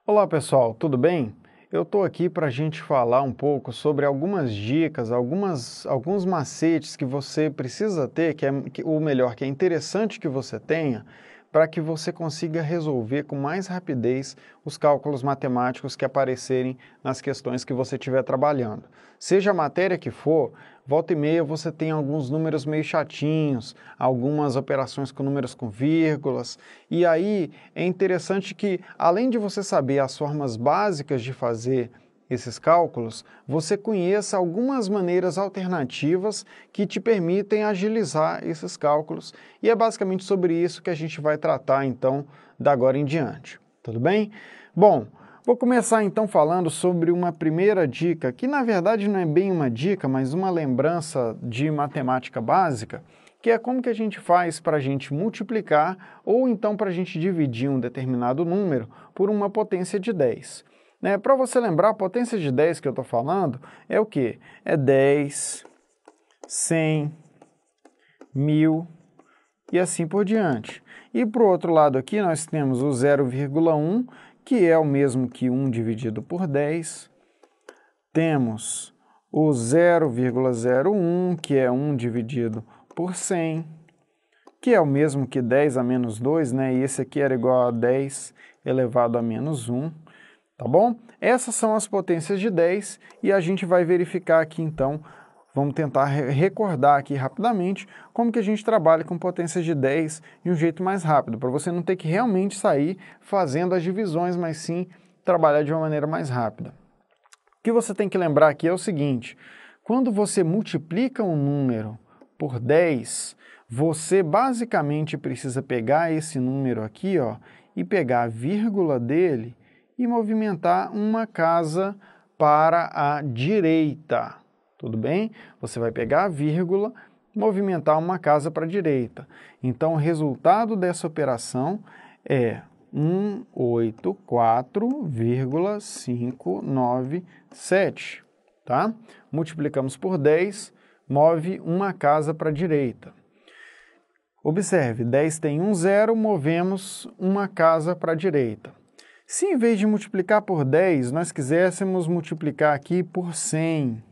Olá pessoal, tudo bem? Eu estou aqui para a gente falar um pouco sobre algumas dicas, alguns macetes que você precisa ter, ou melhor, que é interessante que você tenha, para que você consiga resolver com mais rapidez os cálculos matemáticos que aparecerem nas questões que você estiver trabalhando. Seja a matéria que for, volta e meia você tem alguns números meio chatinhos, algumas operações com números com vírgulas, e aí é interessante que, além de você saber as formas básicas de fazer esses cálculos, você conheça algumas maneiras alternativas que te permitem agilizar esses cálculos, e é basicamente sobre isso que a gente vai tratar então da agora em diante. Tudo bem? Bom, vou começar então falando sobre uma primeira dica, que na verdade não é bem uma dica, mas uma lembrança de matemática básica, que é como que a gente faz para a gente multiplicar ou então para a gente dividir um determinado número por uma potência de 10. Para você lembrar, a potência de 10 que eu estou falando é o quê? É 10, 100, 1000 e assim por diante. E para o outro lado aqui nós temos o 0,1, que é o mesmo que 1 dividido por 10. Temos o 0,01, que é 1 dividido por 100, que é o mesmo que 10 a menos 2, né? E esse aqui era igual a 10 elevado a menos 1, tá bom? Essas são as potências de 10 e a gente vai verificar aqui então, vamos tentar recordar aqui rapidamente como que a gente trabalha com potências de 10 de um jeito mais rápido, para você não ter que realmente sair fazendo as divisões, mas sim trabalhar de uma maneira mais rápida. O que você tem que lembrar aqui é o seguinte: quando você multiplica um número por 10, você basicamente precisa pegar esse número aqui, ó, e pegar a vírgula dele e movimentar uma casa para a direita. Tudo bem? Você vai pegar a vírgula, movimentar uma casa para a direita. Então, o resultado dessa operação é 184,597, tá? Multiplicamos por 10, move uma casa para a direita. Observe, 10 tem um zero, movemos uma casa para a direita. Se em vez de multiplicar por 10, nós quiséssemos multiplicar aqui por 100,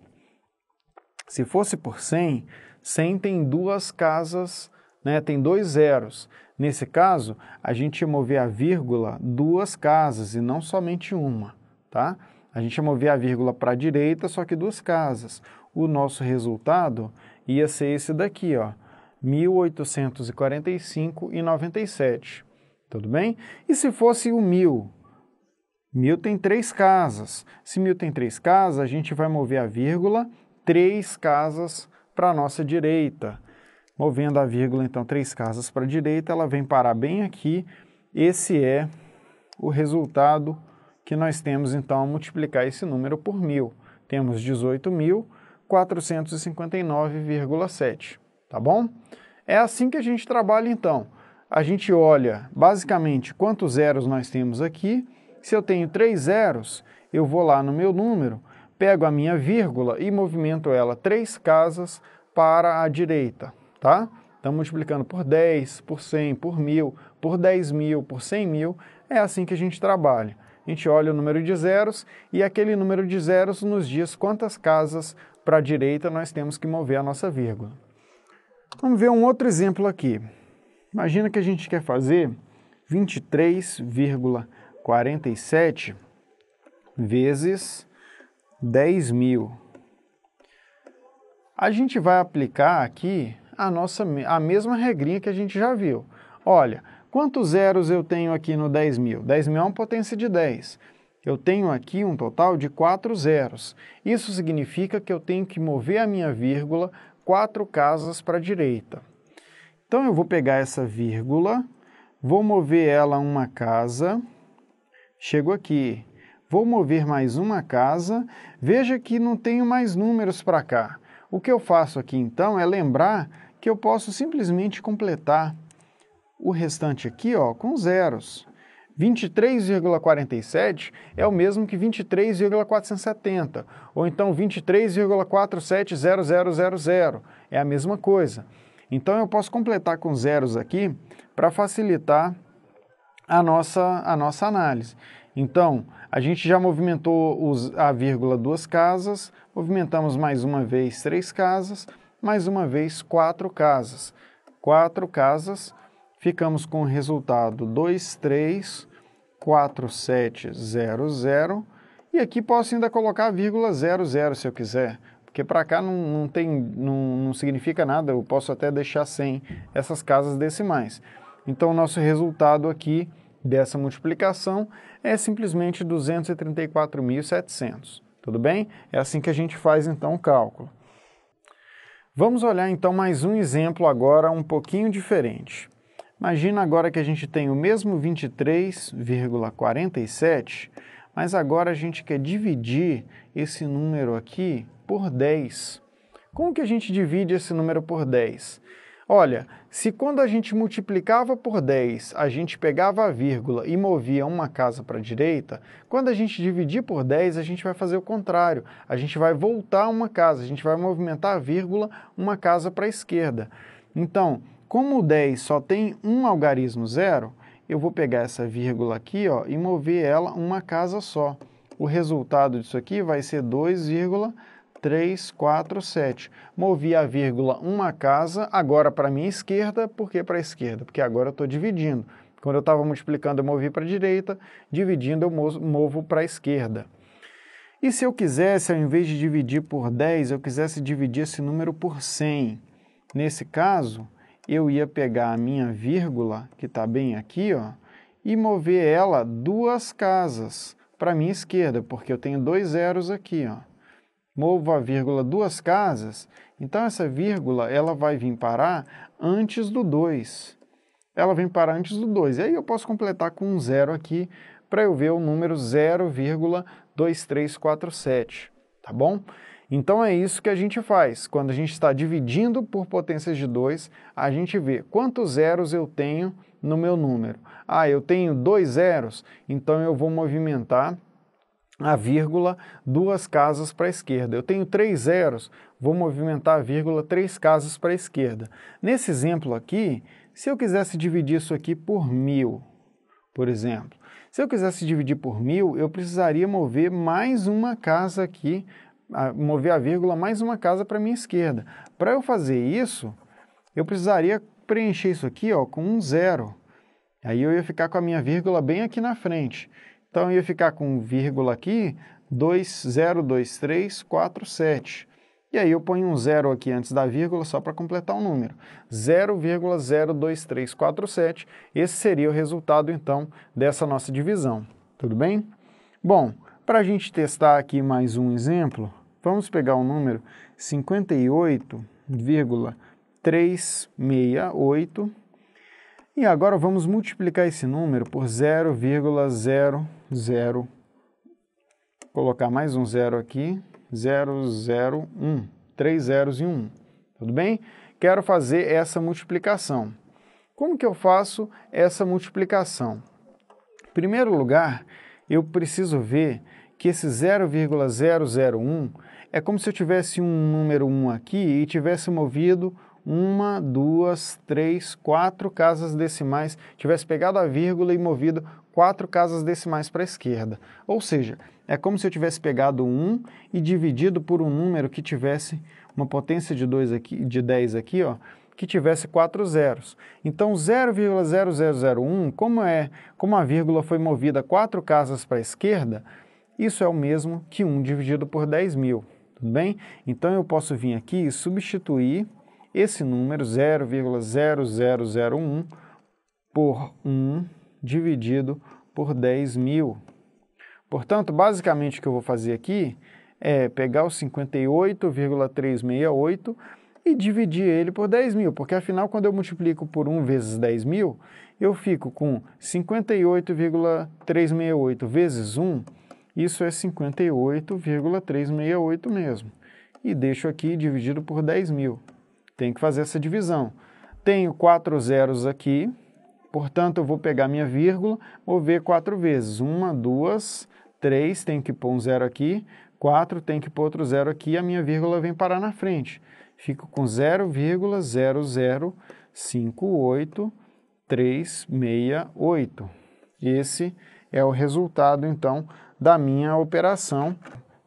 se fosse por 100, 100 tem duas casas, né, tem dois zeros. Nesse caso, a gente ia mover a vírgula duas casas e não somente uma, tá? A gente ia mover a vírgula para a direita, só que duas casas. O nosso resultado ia ser esse daqui, ó, 1845,97. Tudo bem? E se fosse o 1000? 1000 tem três casas. Se 1000 tem três casas, a gente vai mover a vírgula três casas para a nossa direita. Movendo a vírgula, então, três casas para a direita, ela vem parar bem aqui. Esse é o resultado que nós temos, então, ao multiplicar esse número por 1000. Temos 18.459,7, tá bom? É assim que a gente trabalha, então. A gente olha, basicamente, quantos zeros nós temos aqui. Se eu tenho 3 zeros, eu vou lá no meu número, pego a minha vírgula e movimento ela 3 casas para a direita, tá? Então, multiplicando por 10, por 100, por 1000, por 10.000, por 100.000, é assim que a gente trabalha. A gente olha o número de zeros e aquele número de zeros nos diz quantas casas para a direita nós temos que mover a nossa vírgula. Vamos ver um outro exemplo aqui. Imagina que a gente quer fazer 23,47 vezes 10.000. A gente vai aplicar aqui a mesma regrinha que a gente já viu. Olha, quantos zeros eu tenho aqui no 10.000? 10.000 é uma potência de 10. Eu tenho aqui um total de 4 zeros. Isso significa que eu tenho que mover a minha vírgula 4 casas para a direita. Então, eu vou pegar essa vírgula, vou mover ela uma casa, chego aqui, vou mover mais uma casa, veja que não tenho mais números para cá. O que eu faço aqui, então, é lembrar que eu posso simplesmente completar o restante aqui, ó, com zeros. 23,47 é o mesmo que 23,470, ou então 23,470000, é a mesma coisa. Então eu posso completar com zeros aqui para facilitar a nossa análise. Então, a gente já movimentou a vírgula 2 casas, movimentamos mais uma vez 3 casas, mais uma vez 4 casas. 4 casas, ficamos com o resultado 234,700, e aqui posso ainda colocar a vírgula 00 se eu quiser, porque para cá não significa nada, eu posso até deixar sem essas casas decimais. Então, o nosso resultado aqui dessa multiplicação é simplesmente 234.700. Tudo bem? É assim que a gente faz então o cálculo. Vamos olhar então mais um exemplo agora um pouquinho diferente. Imagina agora que a gente tem o mesmo 23,47, mas agora a gente quer dividir esse número aqui por 10. Como que a gente divide esse número por 10? Olha, se quando a gente multiplicava por 10, a gente pegava a vírgula e movia uma casa para a direita, quando a gente dividir por 10, a gente vai fazer o contrário. A gente vai voltar uma casa, a gente vai movimentar a vírgula uma casa para a esquerda. Então, como o 10 só tem um algarismo zero, eu vou pegar essa vírgula aqui, ó, e mover ela uma casa só. O resultado disso aqui vai ser 2,347. Movi a vírgula uma casa, agora para a minha esquerda. Por que para a esquerda? Porque agora eu estou dividindo. Quando eu estava multiplicando, eu movi para a direita, dividindo, eu movo para a esquerda. E se eu quisesse, ao invés de dividir por 10, eu quisesse dividir esse número por 100? Nesse caso, eu ia pegar a minha vírgula, que está bem aqui, ó, e mover ela duas casas para a minha esquerda, porque eu tenho 2 zeros aqui, ó. Movo a vírgula duas casas, então essa vírgula ela vai vir parar antes do 2. Ela vem parar antes do 2. E aí eu posso completar com um zero aqui para eu ver o número 0,2347, tá bom? Então é isso que a gente faz. Quando a gente está dividindo por potências de 2, a gente vê quantos zeros eu tenho no meu número. Ah, eu tenho 2 zeros, então eu vou movimentar a vírgula duas casas para a esquerda. Eu tenho 3 zeros, vou movimentar a vírgula 3 casas para a esquerda. Nesse exemplo aqui, se eu quisesse dividir isso aqui por 1000, por exemplo, se eu quisesse dividir por 1000, eu precisaria mover mais uma casa aqui, mover a vírgula mais uma casa para a minha esquerda. Para eu fazer isso, eu precisaria preencher isso aqui, ó, com um zero. Aí eu ia ficar com a minha vírgula bem aqui na frente. Então eu ia ficar com vírgula aqui, 0,2347. E aí eu ponho um zero aqui antes da vírgula só para completar o número. 0,02347. Esse seria o resultado então dessa nossa divisão. Tudo bem? Bom, para a gente testar aqui mais um exemplo, vamos pegar o número 58,368 e agora vamos multiplicar esse número por 0,00, colocar mais um zero aqui, 001, 3 zeros e 1, tudo bem? Quero fazer essa multiplicação. Como que eu faço essa multiplicação? Em primeiro lugar, eu preciso ver que esse 0,001 é como se eu tivesse um número 1 aqui e tivesse movido 1, 2, 3, 4 casas decimais, tivesse pegado a vírgula e movido 4 casas decimais para a esquerda. Ou seja, é como se eu tivesse pegado 1 e dividido por um número que tivesse uma potência de 10 aqui, ó, que tivesse 4 zeros. Então, 0,0001, como a vírgula foi movida 4 casas para a esquerda, isso é o mesmo que 1 dividido por 10.000, tudo bem? Então, eu posso vir aqui e substituir esse número 0,0001 por 1 dividido por 10.000. Portanto, basicamente o que eu vou fazer aqui é pegar o 58,368 e dividir ele por 10.000, porque afinal quando eu multiplico por 1 vezes 10.000, eu fico com 58,368 vezes 1, isso é 58,368 mesmo. E deixo aqui dividido por 10.000. Tem que fazer essa divisão. Tenho 4 zeros aqui, portanto eu vou pegar minha vírgula, mover 4 vezes. 1, 2, 3, tenho que pôr um zero aqui, 4, tenho que pôr outro zero aqui, a minha vírgula vem parar na frente. Fico com 0,0058368. Esse é o resultado, então, da minha operação.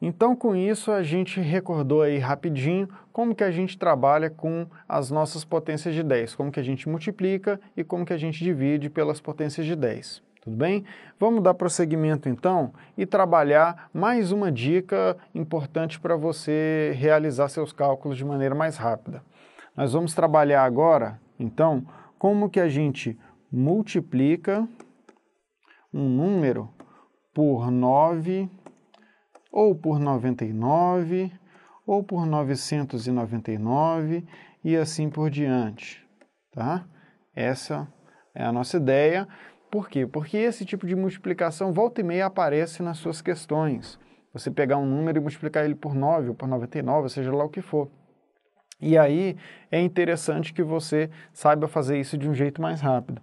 Então, com isso, a gente recordou aí rapidinho como que a gente trabalha com as nossas potências de 10, como que a gente multiplica e como que a gente divide pelas potências de 10. Tudo bem? Vamos dar prosseguimento, então, e trabalhar mais uma dica importante para você realizar seus cálculos de maneira mais rápida. Nós vamos trabalhar agora, então, como que a gente multiplica um número por 9, ou por 99, ou por 999 e assim por diante, tá? Essa é a nossa ideia. Por quê? Porque esse tipo de multiplicação volta e meia aparece nas suas questões. Você pegar um número e multiplicar ele por 9 ou por 99, seja lá o que for. E aí é interessante que você saiba fazer isso de um jeito mais rápido.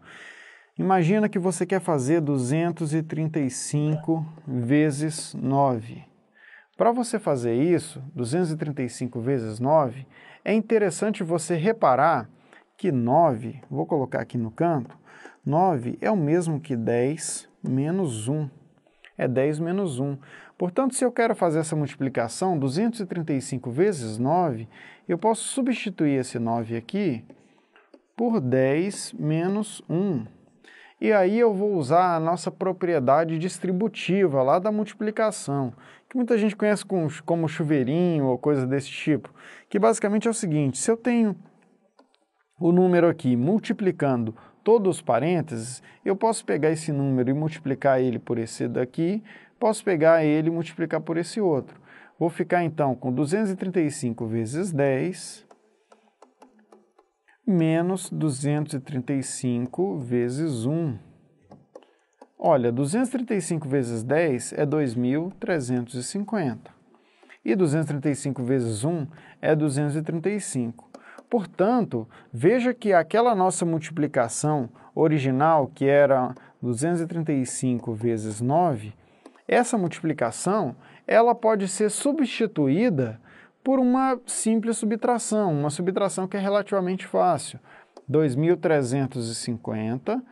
Imagina que você quer fazer 235 vezes 9. Para você fazer isso, 235 vezes 9, é interessante você reparar que 9, vou colocar aqui no canto, 9 é o mesmo que 10 menos 1. É 10 menos 1. Portanto, se eu quero fazer essa multiplicação, 235 vezes 9, eu posso substituir esse 9 aqui por 10 menos 1. E aí eu vou usar a nossa propriedade distributiva lá da multiplicação, que muita gente conhece como chuveirinho ou coisa desse tipo, que basicamente é o seguinte: se eu tenho o número aqui multiplicando todos os parênteses, eu posso pegar esse número e multiplicar ele por esse daqui, posso pegar ele e multiplicar por esse outro. Vou ficar então com 235 vezes 10 menos 235 vezes 1. Olha, 235 vezes 10 é 2.350. E 235 vezes 1 é 235. Portanto, veja que aquela nossa multiplicação original, que era 235 vezes 9, essa multiplicação ela pode ser substituída por uma simples subtração, uma subtração que é relativamente fácil. 2.350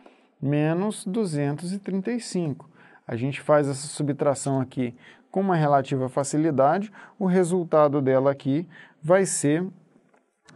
menos 235. A gente faz essa subtração aqui com uma relativa facilidade, o resultado dela aqui vai ser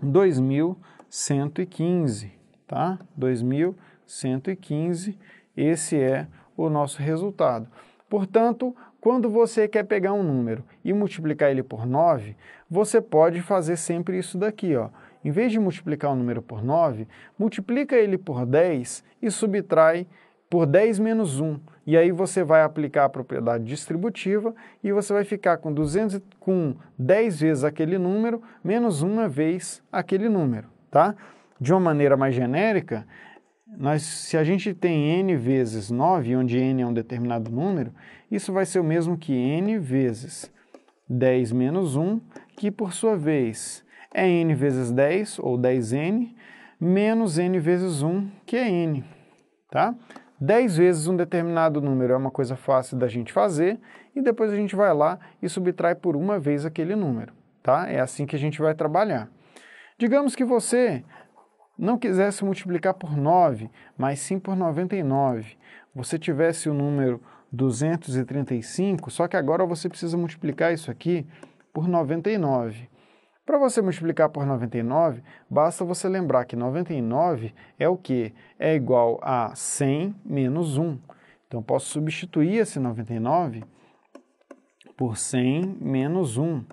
2.115, tá? 2.115, esse é o nosso resultado. Portanto, quando você quer pegar um número e multiplicar ele por 9, você pode fazer sempre isso daqui, ó. Em vez de multiplicar o número por 9, multiplica ele por 10 e subtrai por 10 menos 1. E aí você vai aplicar a propriedade distributiva e você vai ficar com 10 vezes aquele número menos uma vez aquele número, tá? De uma maneira mais genérica, se a gente tem n vezes 9, onde n é um determinado número, isso vai ser o mesmo que n vezes 10 menos 1, que por sua vez é n vezes 10, ou 10n, menos n vezes 1, que é n, tá? 10 vezes um determinado número é uma coisa fácil da gente fazer, e depois a gente vai lá e subtrai por uma vez aquele número, tá? É assim que a gente vai trabalhar. Digamos que você não quisesse multiplicar por 9, mas sim por 99. Você tivesse o número 235, só que agora você precisa multiplicar isso aqui por 99. Para você multiplicar por 99, basta você lembrar que 99 é o quê? É igual a 100 menos 1. Então, eu posso substituir esse 99 por 100 menos 1.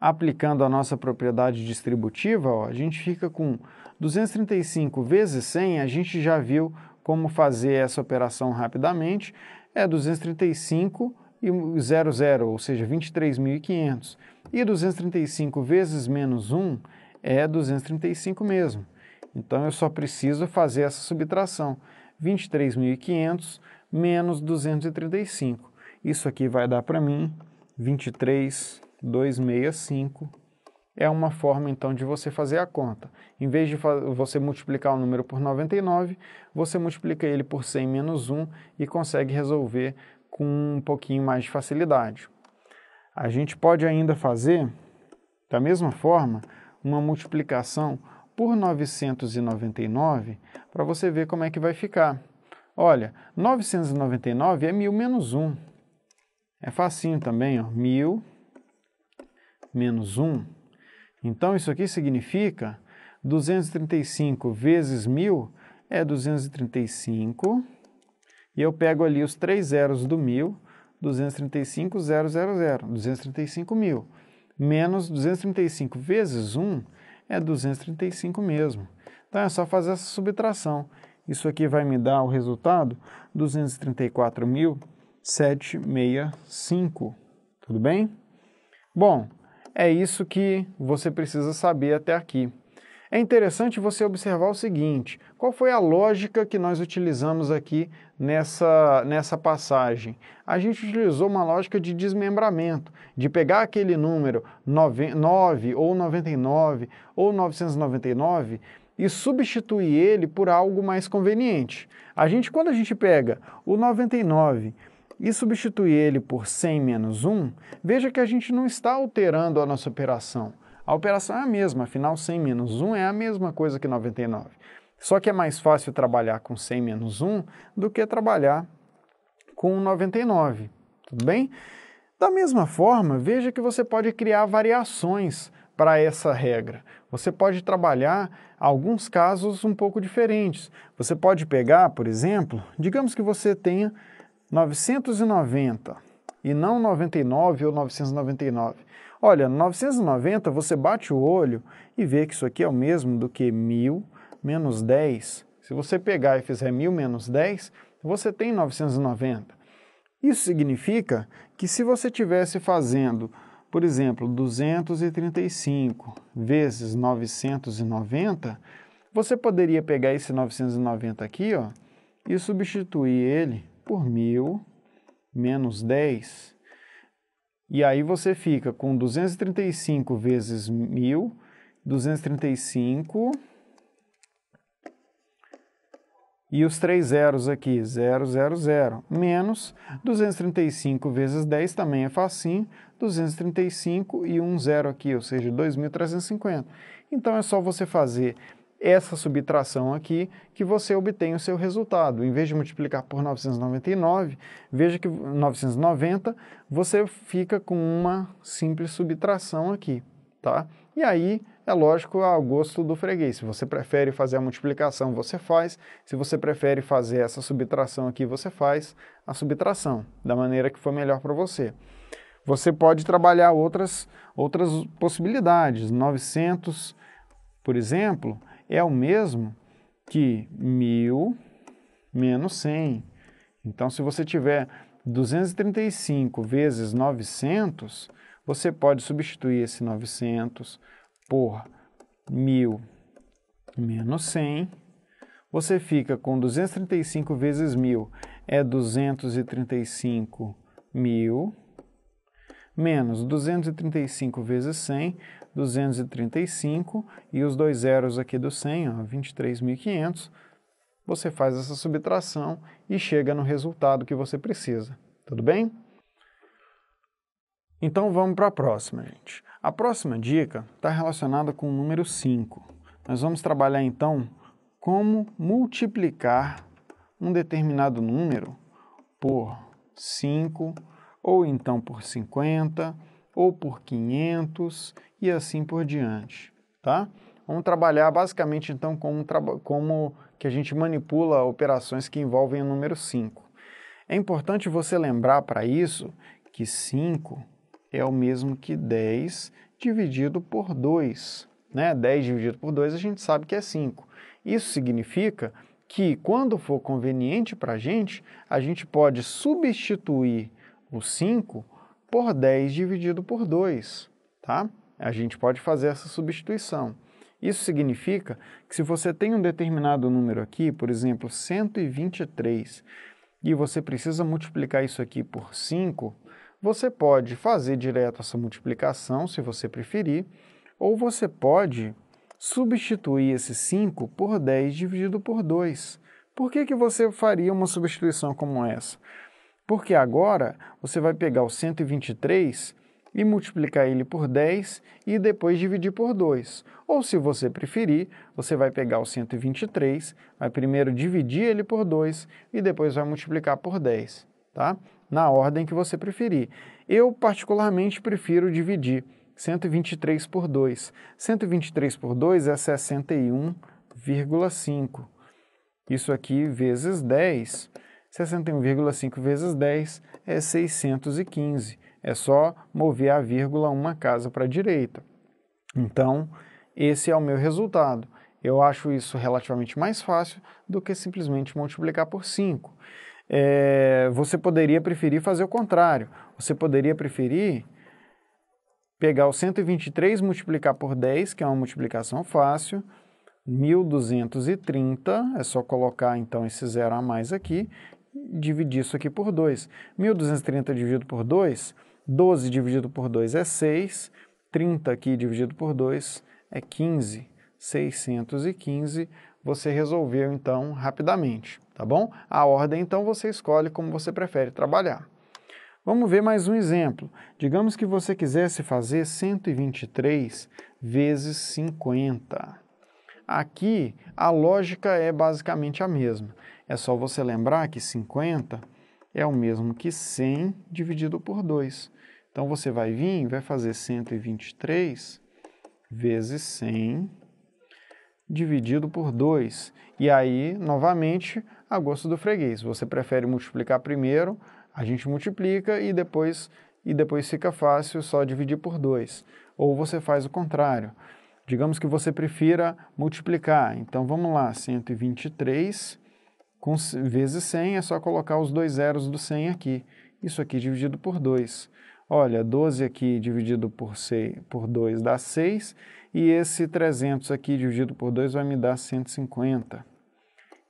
Aplicando a nossa propriedade distributiva, ó, a gente fica com 235 vezes 100, a gente já viu como fazer essa operação rapidamente, é 235 e 00, ou seja, 23.500. E 235 vezes menos 1 é 235 mesmo. Então, eu só preciso fazer essa subtração. 23.500 menos 235. Isso aqui vai dar para mim 23.265. É uma forma, então, de você fazer a conta. Em vez de você multiplicar o número por 99, você multiplica ele por 100 menos 1 e consegue resolver com um pouquinho mais de facilidade. A gente pode ainda fazer, da mesma forma, uma multiplicação por 999 para você ver como é que vai ficar. Olha, 999 é 1.000 menos 1. É facinho também, ó, 1.000 menos 1. Então, isso aqui significa 235 vezes 1.000 é 235. E eu pego ali os 3 zeros do 1.000, 235, 000, 235.000. Menos 235 vezes 1 é 235 mesmo. Então, é só fazer essa subtração. Isso aqui vai me dar o resultado 234.765. Tudo bem? Bom, é isso que você precisa saber até aqui. É interessante você observar o seguinte: qual foi a lógica que nós utilizamos aqui nessa passagem? A gente utilizou uma lógica de desmembramento, de pegar aquele número 9 ou 99 ou 999 e substituir ele por algo mais conveniente. Quando a gente pega o 99 e substitui ele por 100 menos 1, veja que a gente não está alterando a nossa operação. A operação é a mesma, afinal 100 menos 1 é a mesma coisa que 99. Só que é mais fácil trabalhar com 100 menos 1 do que trabalhar com 99, tudo bem? Da mesma forma, veja que você pode criar variações para essa regra. Você pode trabalhar alguns casos um pouco diferentes. Você pode pegar, por exemplo, digamos que você tenha 990 e não 99 ou 999. Olha, 990 você bate o olho e vê que isso aqui é o mesmo do que 1.000 menos 10. Se você pegar e fizer 1.000 menos 10, você tem 990. Isso significa que se você estivesse fazendo, por exemplo, 235 vezes 990, você poderia pegar esse 990 aqui, ó, e substituir ele por 1.000 menos 10. E aí você fica com 235 vezes 1.000, 235, e os 3 zeros aqui, 0, 0, 0, menos 235 vezes 10 também é facinho, 235 e um zero aqui, ou seja, 2.350. Então é só você fazer essa subtração aqui que você obtém o seu resultado. Em vez de multiplicar por 999, veja que 990, você fica com uma simples subtração aqui, tá? E aí, é lógico, ao gosto do freguês. Se você prefere fazer a multiplicação, você faz. Se você prefere fazer essa subtração aqui, você faz a subtração, da maneira que for melhor para você. Você pode trabalhar outras possibilidades. 900, por exemplo, é o mesmo que 1.000 menos 100. Então, se você tiver 235 vezes 900, você pode substituir esse 900 por 1.000 menos 100. Você fica com 235 vezes 1.000 é 235.000, menos 235 vezes 100, 235, e os 2 zeros aqui do 100, 23.500, você faz essa subtração e chega no resultado que você precisa, tudo bem? Então vamos para a próxima, gente. A próxima dica está relacionada com o número 5. Nós vamos trabalhar então como multiplicar um determinado número por 5, ou então por 50, ou por 500, e assim por diante, tá? Vamos trabalhar basicamente então como que a gente manipula operações que envolvem o número 5. É importante você lembrar para isso que 5 é o mesmo que 10 dividido por 2, né? 10 dividido por 2 a gente sabe que é 5. Isso significa que quando for conveniente para a gente pode substituir o 5 por 10 dividido por 2, tá? A gente pode fazer essa substituição. Isso significa que se você tem um determinado número aqui, por exemplo, 123, e você precisa multiplicar isso aqui por 5, você pode fazer direto essa multiplicação, se você preferir, ou você pode substituir esse 5 por 10 dividido por 2. Por que você faria uma substituição como essa? Porque agora você vai pegar o 123 e multiplicar ele por 10 e depois dividir por 2. Ou, se você preferir, você vai pegar o 123, vai primeiro dividir ele por 2 e depois vai multiplicar por 10, tá? Na ordem que você preferir. Eu, particularmente, prefiro dividir 123 por 2. 123 por 2 é 61,5. Isso aqui vezes 10, 61,5 vezes 10 é 615. É só mover a vírgula uma casa para a direita. Então, esse é o meu resultado. Eu acho isso relativamente mais fácil do que simplesmente multiplicar por 5. Você poderia preferir fazer o contrário. Você poderia preferir pegar o 123 e multiplicar por 10, que é uma multiplicação fácil, 1.230, é só colocar então esse zero a mais aqui, dividir isso aqui por 2. 1.230 dividido por 2, 12 dividido por 2 é 6, 30 aqui dividido por 2 é 15, 615, você resolveu então rapidamente, tá bom? A ordem então você escolhe como você prefere trabalhar. Vamos ver mais um exemplo. Digamos que você quisesse fazer 123 vezes 50. Aqui a lógica é basicamente a mesma. É só você lembrar que 50 é o mesmo que 100 dividido por 2. Então, você vai vir e vai fazer 123 vezes 100 dividido por 2. E aí, novamente, a gosto do freguês. Você prefere multiplicar primeiro, a gente multiplica e depois fica fácil só dividir por 2. Ou você faz o contrário. Digamos que você prefira multiplicar. Então, vamos lá, 123 vezes 100 é só colocar os dois zeros do 100 aqui. Isso aqui dividido por 2. Olha, 12 aqui dividido por 2 dá 6, e esse 300 aqui dividido por 2 vai me dar 150.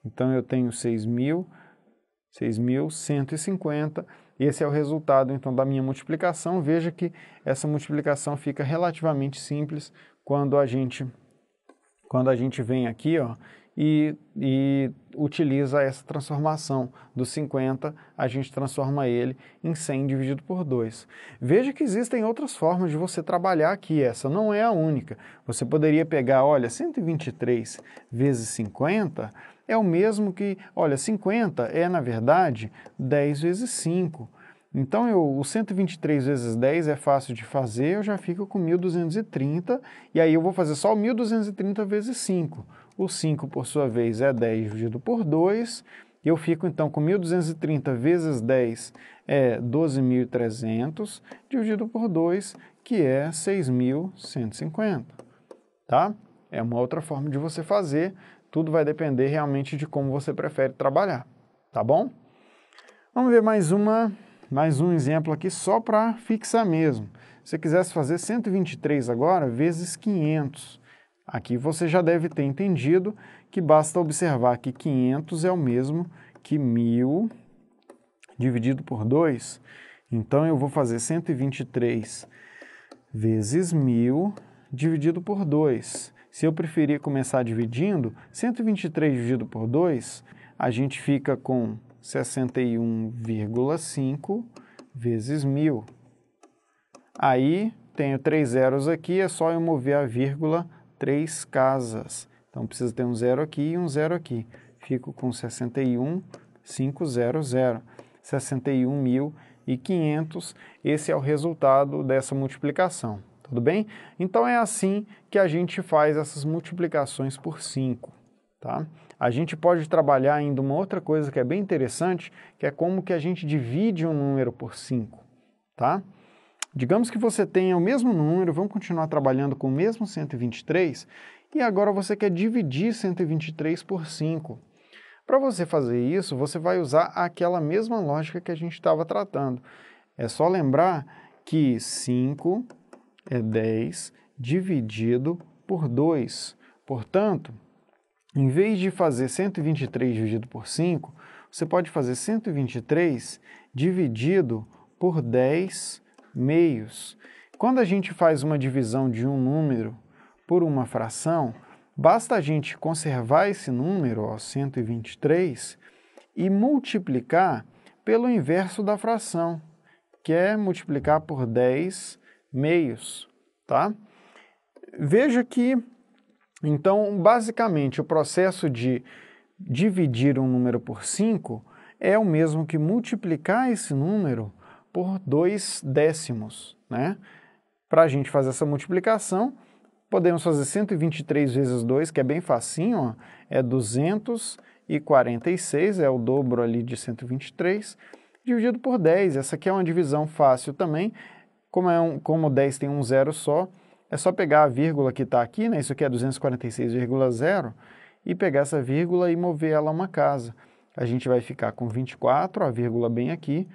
Então, eu tenho 6.150. Esse é o resultado, então, da minha multiplicação. Veja que essa multiplicação fica relativamente simples quando a gente vem aqui, ó, e utiliza essa transformação do 50, a gente transforma ele em 100 dividido por 2. Veja que existem outras formas de você trabalhar aqui, essa não é a única. Você poderia pegar, olha, 123 vezes 50 é o mesmo que, olha, 50 é, na verdade, 10 vezes 5. Então, o 123 vezes 10 é fácil de fazer, eu já fico com 1.230, e aí eu vou fazer só o 1.230 vezes 5. O 5, por sua vez, é 10 dividido por 2, e eu fico, então, com 1.230 vezes 10 é 12.300, dividido por 2, que é 6.150, tá? É uma outra forma de você fazer, tudo vai depender realmente de como você prefere trabalhar, tá bom? Vamos ver mais um exemplo aqui só para fixar mesmo. Se você quisesse fazer 123 agora, vezes 500. Aqui você já deve ter entendido que basta observar que 500 é o mesmo que 1.000 dividido por 2. Então, eu vou fazer 123 vezes 1.000 dividido por 2. Se eu preferir começar dividindo, 123 dividido por 2, a gente fica com 61,5 vezes 1.000. Aí, tenho 3 zeros aqui, é só eu mover a vírgula 3 casas. Então, precisa ter um zero aqui e um zero aqui. Fico com 61,500. 61.500. Esse é o resultado dessa multiplicação. Tudo bem? Então, é assim que a gente faz essas multiplicações por 5. Tá? A gente pode trabalhar ainda uma outra coisa que é bem interessante, que é como que a gente divide um número por 5. Tá? Digamos que você tenha o mesmo número, vamos continuar trabalhando com o mesmo 123, e agora você quer dividir 123 por 5. Para você fazer isso, você vai usar aquela mesma lógica que a gente estava tratando. É só lembrar que 5 é 10 dividido por 2. Portanto, em vez de fazer 123 dividido por 5, você pode fazer 123 dividido por 10 meios. Quando a gente faz uma divisão de um número por uma fração, basta a gente conservar esse número, ó, 123, e multiplicar pelo inverso da fração, que é multiplicar por 10 meios, tá? Veja que, então, basicamente, o processo de dividir um número por 5 é o mesmo que multiplicar esse número por 2 décimos, né? Para a gente fazer essa multiplicação, podemos fazer 123 vezes 2, que é bem facinho, ó, é 246, é o dobro ali de 123, dividido por 10. Essa aqui é uma divisão fácil também, como 10 tem um zero só, é só pegar a vírgula que está aqui, né? Isso aqui é 246,0, e pegar essa vírgula e mover ela uma casa. A gente vai ficar com 24, a vírgula bem aqui,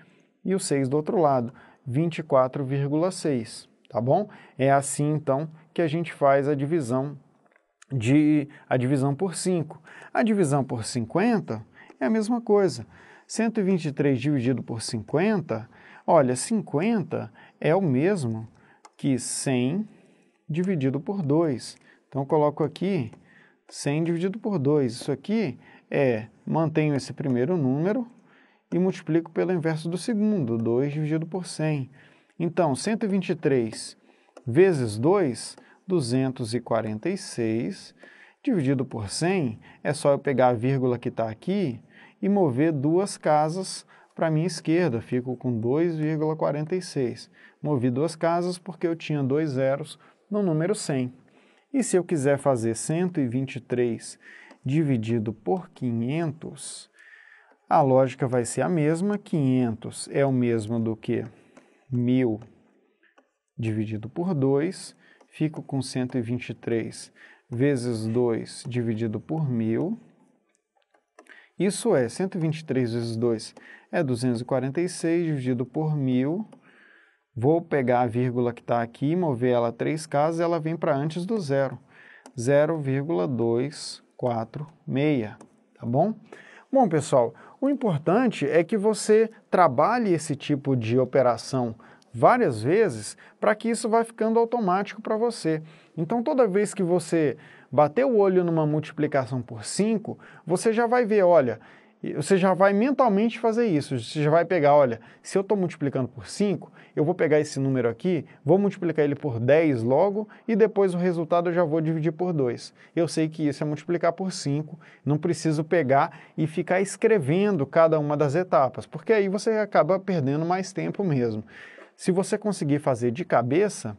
e o 6 do outro lado, 24,6, tá bom? É assim, então, que a gente faz a divisão por 5. A divisão por 50 é a mesma coisa. 123 dividido por 50, olha, 50 é o mesmo que 100 dividido por 2. Então, eu coloco aqui 100 dividido por 2. Isso aqui mantenho esse primeiro número e multiplico pelo inverso do segundo, 2 dividido por 100. Então, 123 vezes 2, 246, dividido por 100, é só eu pegar a vírgula que está aqui e mover 2 casas para a minha esquerda, fico com 2,46. Movi 2 casas porque eu tinha 2 zeros no número 100. E se eu quiser fazer 123 dividido por 500, a lógica vai ser a mesma. 500 é o mesmo do que 1000 dividido por 2. Fico com 123 vezes 2 dividido por 1000. Isso é 123 vezes 2 é 246 dividido por 1000. Vou pegar a vírgula que está aqui, mover ela 3 casas, ela vem para antes do zero. 0,246, tá bom? Bom, pessoal, o importante é que você trabalhe esse tipo de operação várias vezes para que isso vá ficando automático para você. Então, toda vez que você bater o olho numa multiplicação por 5, você já vai ver, olha, você já vai mentalmente fazer isso. Você já vai pegar, olha, se eu estou multiplicando por 5, eu vou pegar esse número aqui, vou multiplicar ele por 10 logo e depois o resultado eu já vou dividir por 2. Eu sei que isso é multiplicar por 5, não preciso pegar e ficar escrevendo cada uma das etapas, porque aí você acaba perdendo mais tempo mesmo. Se você conseguir fazer de cabeça,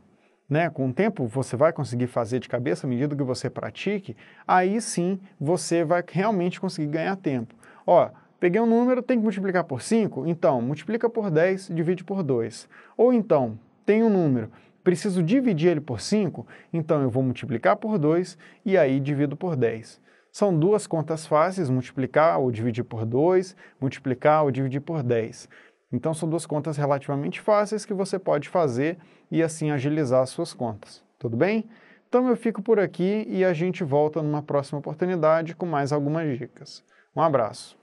né, com o tempo você vai conseguir fazer de cabeça à medida que você pratique, aí sim você vai realmente conseguir ganhar tempo. Ó, peguei um número, tem que multiplicar por 5? Então, multiplica por 10, divide por 2. Ou então, tem um número, preciso dividir ele por 5? Então, eu vou multiplicar por 2 e aí divido por 10. São duas contas fáceis, multiplicar ou dividir por 2, multiplicar ou dividir por 10. Então, são duas contas relativamente fáceis que você pode fazer e assim agilizar as suas contas. Tudo bem? Então, eu fico por aqui e a gente volta numa próxima oportunidade com mais algumas dicas. Um abraço!